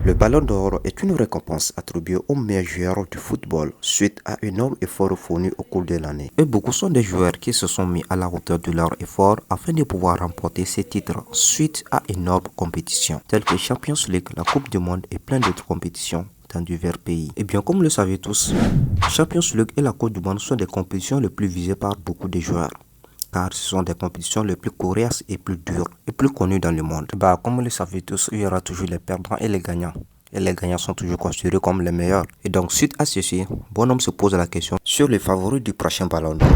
Le Ballon d'Or est une récompense attribuée aux meilleurs joueurs du football suite à un énorme effort fourni au cours de l'année. Et beaucoup sont des joueurs qui se sont mis à la hauteur de leur effort afin de pouvoir remporter ces titres suite à une énorme compétition telles que Champions League, la Coupe du Monde et plein d'autres compétitions dans divers pays. Et bien comme le savez tous, Champions League et la Coupe du Monde sont des compétitions les plus visées par beaucoup de joueurs, car ce sont des compétitions les plus coriaces et plus dures et plus connues dans le monde. Comme vous le savez tous, il y aura toujours les perdants et les gagnants. Et les gagnants sont toujours considérés comme les meilleurs. Et donc suite à ceci, Bonhomme se pose la question sur les favoris du prochain Ballon d'Or.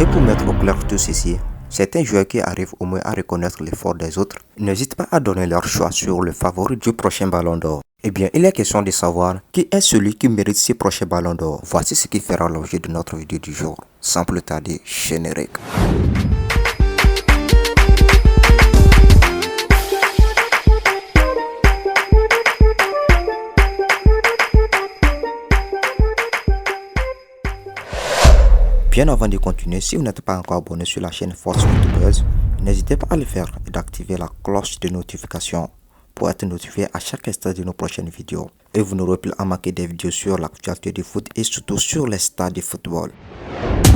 Et pour mettre au clair tout ceci, certains joueurs qui arrivent au moins à reconnaître l'effort des autres n'hésitent pas à donner leur choix sur le favori du prochain Ballon d'Or. Eh bien, il est question de savoir qui est celui qui mérite ce prochain Ballon d'Or. Voici ce qui fera l'objet de notre vidéo du jour. Sans plus tarder, générique. Bien avant de continuer, si vous n'êtes pas encore abonné sur la chaîne Force Footbuzz, n'hésitez pas à le faire et d'activer la cloche de notification pour être notifié à chaque instant de nos prochaines vidéos. Et vous n'aurez plus à manquer des vidéos sur l'actualité du foot et surtout sur les stades de football.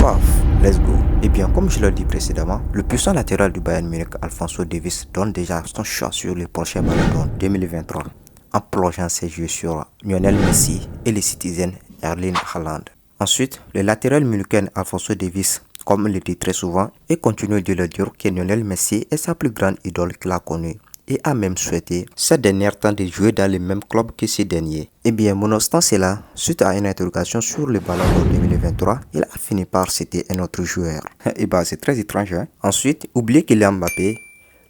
Paf, let's go. Et bien, comme je l'ai dit précédemment, le puissant latéral du Bayern Munich, Alphonso Davies, donne déjà son choix sur le prochain Ballon d'Or 2023 en plongeant ses yeux sur Lionel Messi et le Citizen Erling Haaland. Ensuite, le latéral municain Alphonso Davies, comme il le dit très souvent, et continue de le dire que Lionel Messi est sa plus grande idole qu'il a connue et a même souhaité ces derniers temps de jouer dans le même club que ces derniers. Et bien, nonobstant cela, suite à une interrogation sur le Ballon d'Or 2023, il a fini par citer un autre joueur. Et c'est très étrange, hein? Ensuite, oubliez qu'il est Mbappé.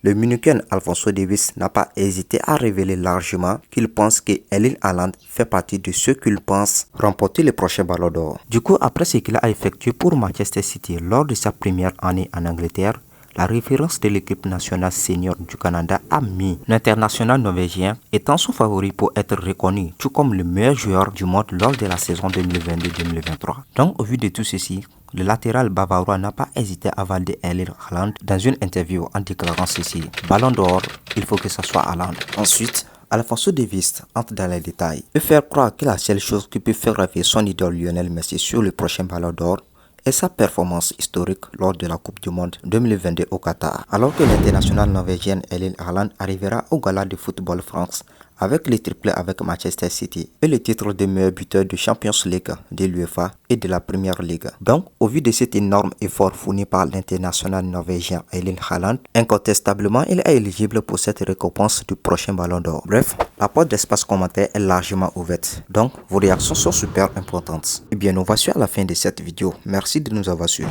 Le Municain Alphonso Davies n'a pas hésité à révéler largement qu'il pense que Erling Haaland fait partie de ceux qu'il pense remporter le prochain Ballon d'Or. Du coup, après ce qu'il a effectué pour Manchester City lors de sa première année en Angleterre, la référence de l'équipe nationale senior du Canada a mis l'international norvégien étant son favori pour être reconnu, tout comme le meilleur joueur du monde lors de la saison 2022-2023. Donc, au vu de tout ceci, le latéral bavarois n'a pas hésité à valider Erling Haaland dans une interview en déclarant ceci: Ballon d'Or, il faut que ça soit Haaland. Ensuite, Alphonso Davies entre dans les détails et faire croire que la seule chose qui peut faire rêver son idole Lionel Messi sur le prochain Ballon d'Or et sa performance historique lors de la Coupe du Monde 2022 au Qatar. Alors que l'international norvégien Erling Haaland arrivera au Gala de Football France avec le triplé avec Manchester City et le titre de meilleur buteur de Champions League, de l'UEFA et de la Premier League. Donc, au vu de cet énorme effort fourni par l'international norvégien Erling Haaland, incontestablement, il est éligible pour cette récompense du prochain Ballon d'Or. Bref, la porte d'espace commentaire est largement ouverte. Donc, vos réactions sont super importantes. Et bien, nous voici à la fin de cette vidéo. Merci de nous avoir suivis.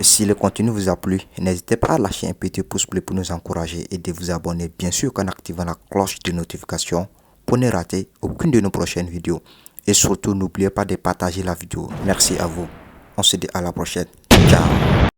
Si le contenu vous a plu, n'hésitez pas à lâcher un petit pouce bleu pour nous encourager et de vous abonner bien sûr en activant la cloche de notification pour ne rater aucune de nos prochaines vidéos. Et surtout, n'oubliez pas de partager la vidéo. Merci à vous. On se dit à la prochaine. Ciao.